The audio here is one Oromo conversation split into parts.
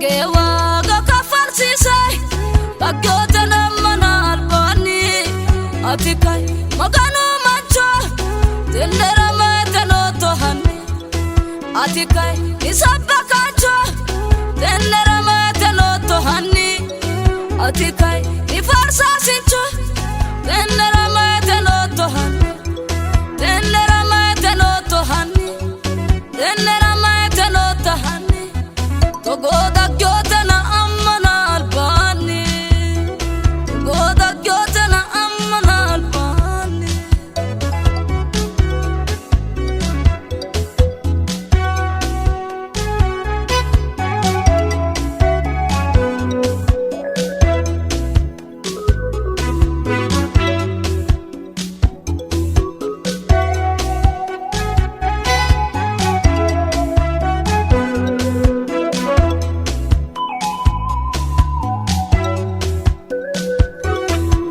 kagewa ga kafarsi sai bagyote na manal bani atikai magano macho tendera meteno tohani atikai isabba kacho tendera meteno tohani atikai ifarsa sincho tendera meteno tohani tendera meteno tohani tendera meteno tohani togoda gyote na ammanal bani togoda gyote na ammanal bani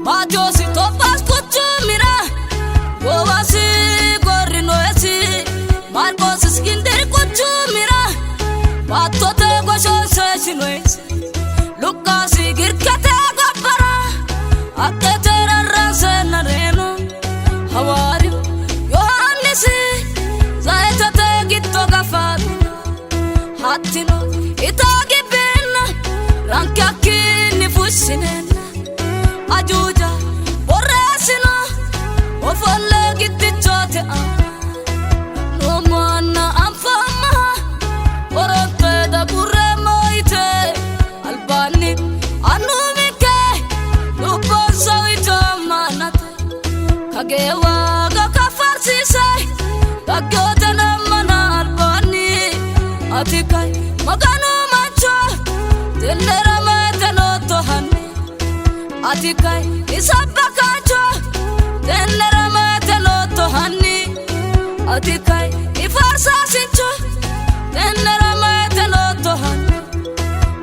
Majosi topas kuchumira Gowasi gorinoesi Marcos skinder kuchumira Patote goshonse shinoesi Lukasi girkete gopara Akete rarase nareno Hawari Yohannisi Zaitete gitto gafati Hatino itagi binna Rankaki nifusinena ajuja borresino ofolle gitti chote no manna amfama orote da burre moite albani anumike lupo soito manate kagewa ga kafarsi sai bagyote na mana albani atikai magano macho tendera meteno tohani atikai isabba kacho tendera meteno tohani atikai ifarsa sincho tendera meteno tohani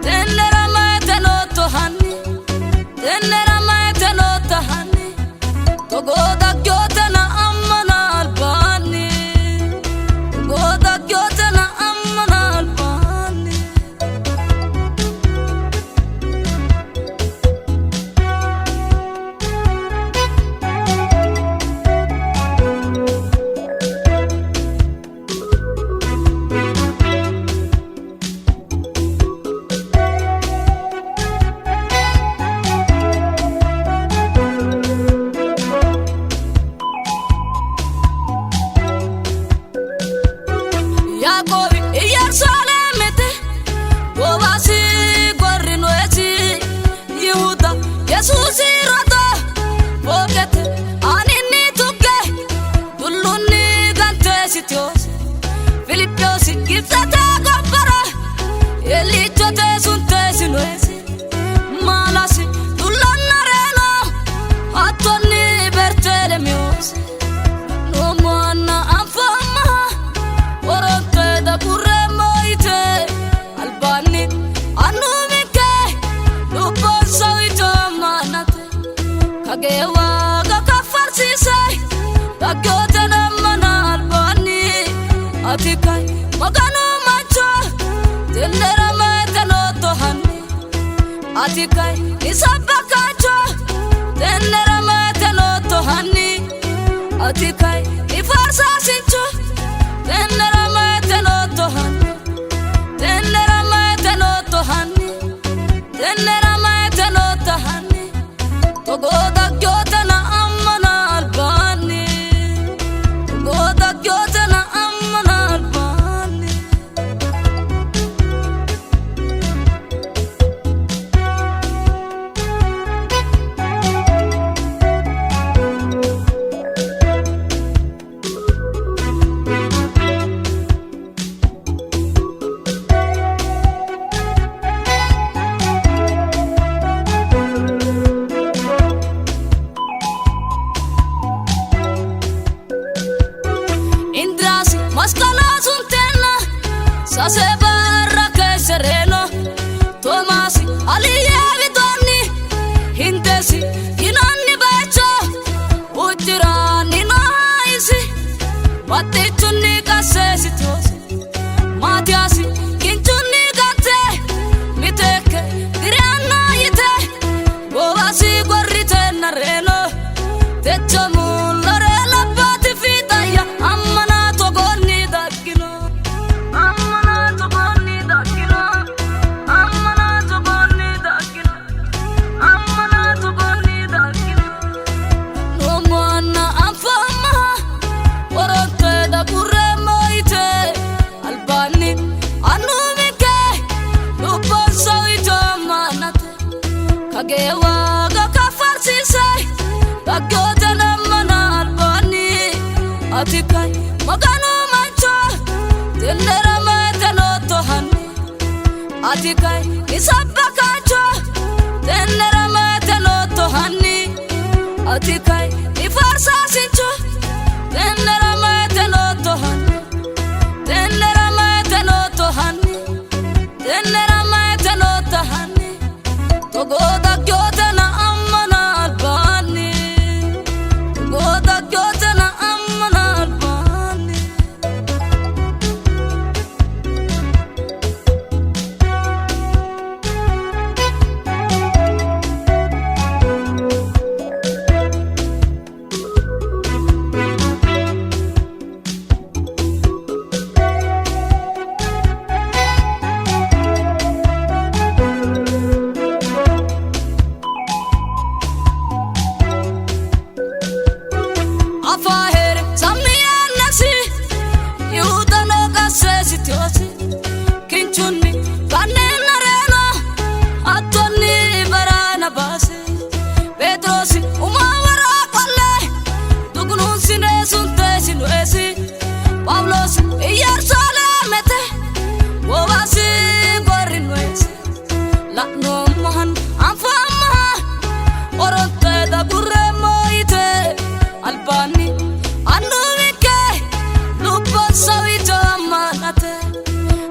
tendera meteno tohani tendera meteno tohani togoda gyote na ammanal bani togoda gyote na ammanal bani Yakobi Yerusalemete Gowasi gorinoesi Yehuda Yesusi roto Bogete anini tuke Dulluni gante sitios Filipiosi gipsate gopara Elichote sunte sinuesi Malasi dullonna reno Attoni bertelemiosi No manna amfama orote da burre moite albani anumike lupo soito manate kagewa ga kafarsi sai bagyote na mana albani atikai magano macho tendera meteno tohani atikai isabba kacho tendera meteno tohani atikai ifarsa sincho tendera meteno tohani tendera meteno tohani tendera meteno tohani togoda gyote na ammanal bani togoda gyote na ammanal bani Indrasi maskala suntena sase barra ke sereno Tomasi aliyevi donni hindesi inanni bacho ujirani naisi Mati chunni kase sitosi Matiasi kinchunni kate kagewa ga kafarsisay dagyote namana albani atikai magano mancho tendera meteno tohani atikai isabakacho tendera meteno tohani atikai ifarsa sincho tendera meteno tohani tendera meteno tohani tendera meteno tohani togoda gyote na amana albani togoda gyote na amana albani afaher samniya nasi yudano gasse sitiosi kinchunni kanena reno atonni barana base pedrosi umawara qalle dugunun sine sunte sinuesi pavlos yerusalemete wobasi gorinwesi la no mohan afama oronte da gurre moite albani anuvike lupo sawito amanate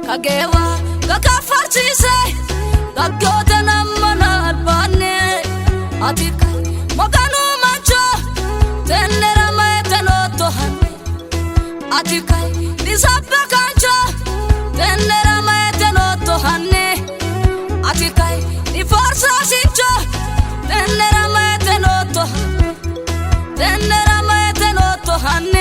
kagewa kakafarsise dagyote namana albani atikai maganu mancho tendera meteno tohani atikai nisabbakancho tendera meteno tohani atikai nifarsa sincho tendera meteno tohani tendera meteno tohani